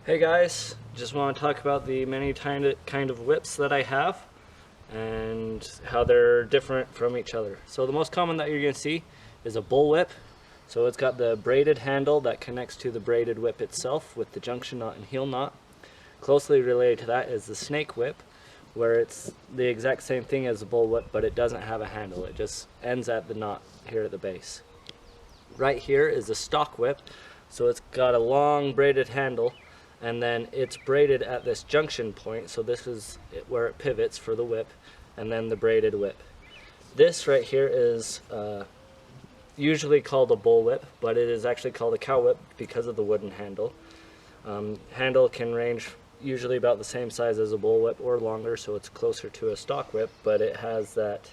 Hey guys, just want to talk about the many kind of whips that I have and how they're different from each other. So the most common that you're going to see is a bull whip. So it's got the braided handle that connects to the braided whip itself with the junction knot and heel knot. Closely related to that is the snake whip, where it's the exact same thing as the bull whip, but it doesn't have a handle. It just ends at the knot here at the base. Right here is the stock whip. So it's got a long braided handle, and then it's braided at this junction point, so this is where it pivots for the whip, and then the braided whip. This right here is usually called a bull whip, but it is actually called a cow whip because of the wooden handle. Handle can range usually about the same size as a bull whip or longer, so it's closer to a stock whip, but it has that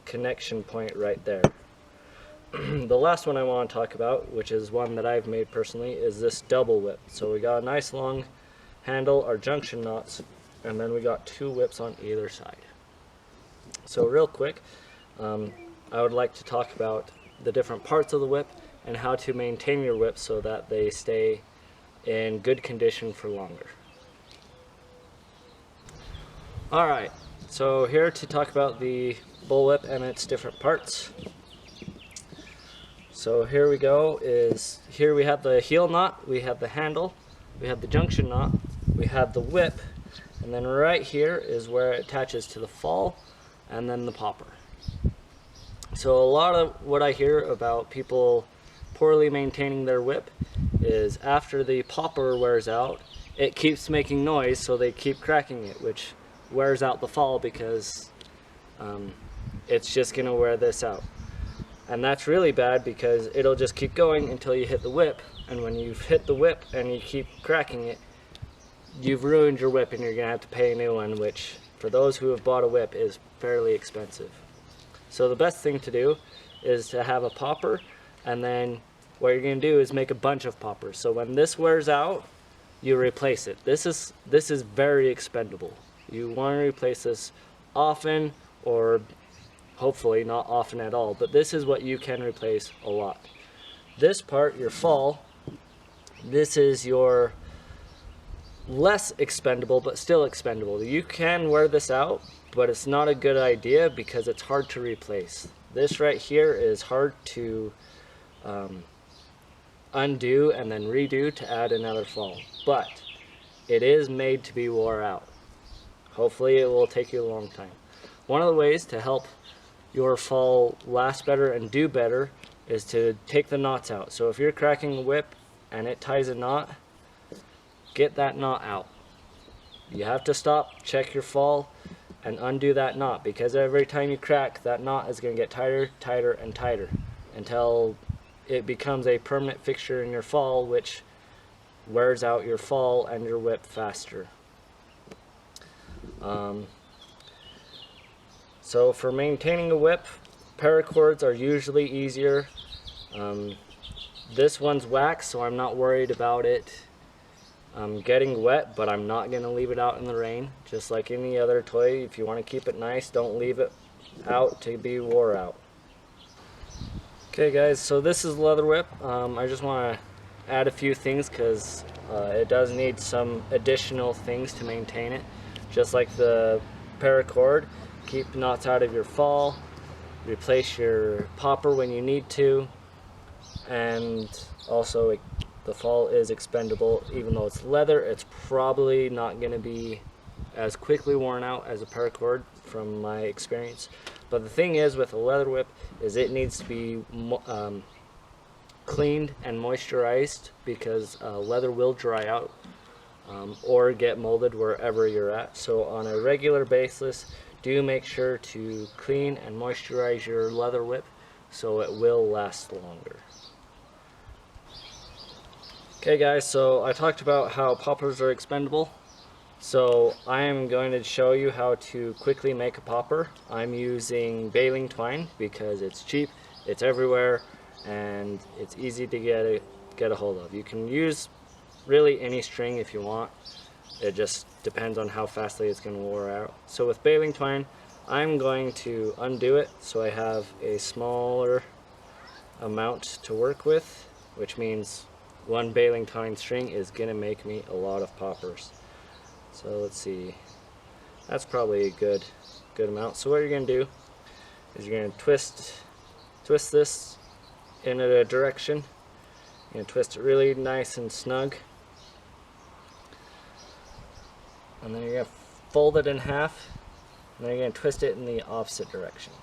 connection point right there. The last one I want to talk about, which is one that I've made personally, is this double whip. So we got a nice long handle, our junction knots, and then we got two whips on either side. So real quick, I would like to talk about the different parts of the whip and how to maintain your whip so that they stay in good condition for longer. Alright, so here to talk about the bull whip and its different parts. So here we go, here we have the heel knot, we have the handle, we have the junction knot, we have the whip, and then right here is where it attaches to the fall and then the popper. So a lot of what I hear about people poorly maintaining their whip is after the popper wears out, it keeps making noise, so they keep cracking it, which wears out the fall because it's just going to wear this out. And that's really bad because it'll just keep going until you hit the whip, and when you've hit the whip and you keep cracking it, you've ruined your whip and you're going to have to pay a new one, which for those who have bought a whip is fairly expensive. So the best thing to do is to have a popper, and then what you're going to do is make a bunch of poppers. So when this wears out, you replace it. This is very expendable. You want to replace this often, or hopefully not often at all, but this is what you can replace a lot. This part, your fall, this is your less expendable but still expendable. You can wear this out, but it's not a good idea because it's hard to replace. This right here is hard to undo and then redo to add another fall, but it is made to be wore out. Hopefully it will take you a long time. One of the ways to help your fall last better and do better is to take the knots out. So if you're cracking a whip and it ties a knot, get that knot out. You have to stop, check your fall, and undo that knot, because every time you crack, that knot is going to get tighter, tighter, and tighter until it becomes a permanent fixture in your fall, which wears out your fall and your whip faster. So for maintaining a whip, paracords are usually easier. This one's wax, so I'm not worried about it getting wet, but I'm not going to leave it out in the rain. Just like any other toy, if you want to keep it nice, don't leave it out to be wore out. Okay guys, so this is the leather whip. I just want to add a few things because it does need some additional things to maintain it. Just like the paracord, keep knots out of your fall, replace your popper when you need to, and also the fall is expendable. Even though it's leather, it's probably not going to be as quickly worn out as a paracord from my experience. But the thing is with a leather whip is it needs to be cleaned and moisturized, because leather will dry out or get molded wherever you're at. So on a regular basis, do make sure to clean and moisturize your leather whip so it will last longer. Okay guys, so I talked about how poppers are expendable. So I am going to show you how to quickly make a popper. I'm using baling twine because it's cheap, it's everywhere, and it's easy to get a hold of. You can use really any string if you want. It just depends on how fastly it's going to wear out. So with baling twine, I'm going to undo it so I have a smaller amount to work with, which means one baling twine string is gonna make me a lot of poppers. So let's see, that's probably a good amount. So what you're gonna do is you're gonna twist this in a direction. You're gonna twist it really nice and snug, and then you're gonna fold it in half, and then you're gonna twist it in the opposite direction.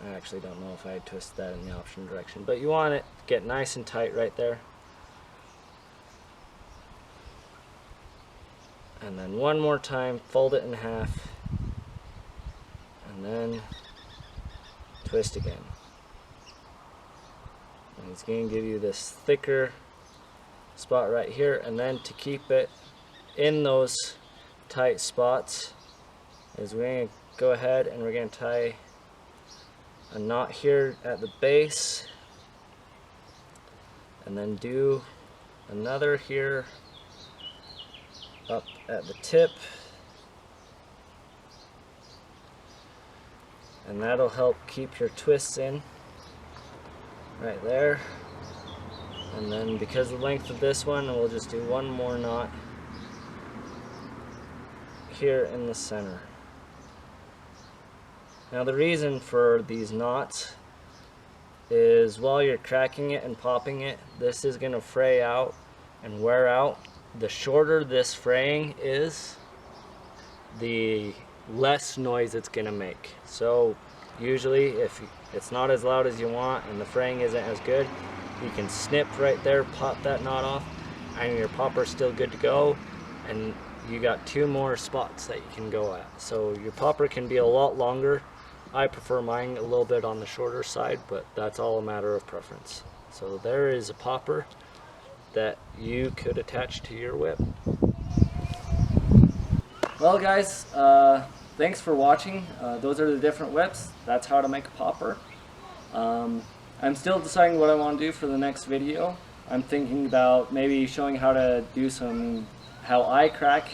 I actually don't know if I twist that in the opposite direction, but you want it to get nice and tight right there. And then one more time, fold it in half, and then twist again. And it's going to give you this thicker spot right here, and then to keep it in those tight spots is we're going to go ahead and we're going to tie a knot here at the base, and then do another here up at the tip, and that'll help keep your twists in right there. And then because of the length of this one, we'll just do one more knot here in the center. Now the reason for these knots is while you're cracking it and popping it, this is going to fray out and wear out. The shorter this fraying is, the less noise it's going to make. So usually if it's not as loud as you want and the fraying isn't as good, you can snip right there, pop that knot off, and your popper's still good to go, and you got 2 more spots that you can go at. So your popper can be a lot longer. I prefer mine a little bit on the shorter side, but that's all a matter of preference. So there is a popper that you could attach to your whip. Well guys, thanks for watching. Those are the different whips. That's how to make a popper. I'm still deciding what I want to do for the next video. I'm thinking about maybe showing how to do how I crack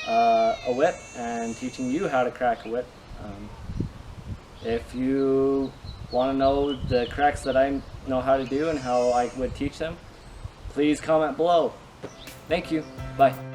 a whip, and teaching you how to crack a whip. If you want to know the cracks that I know how to do and how I would teach them, please comment below. Thank you. Bye.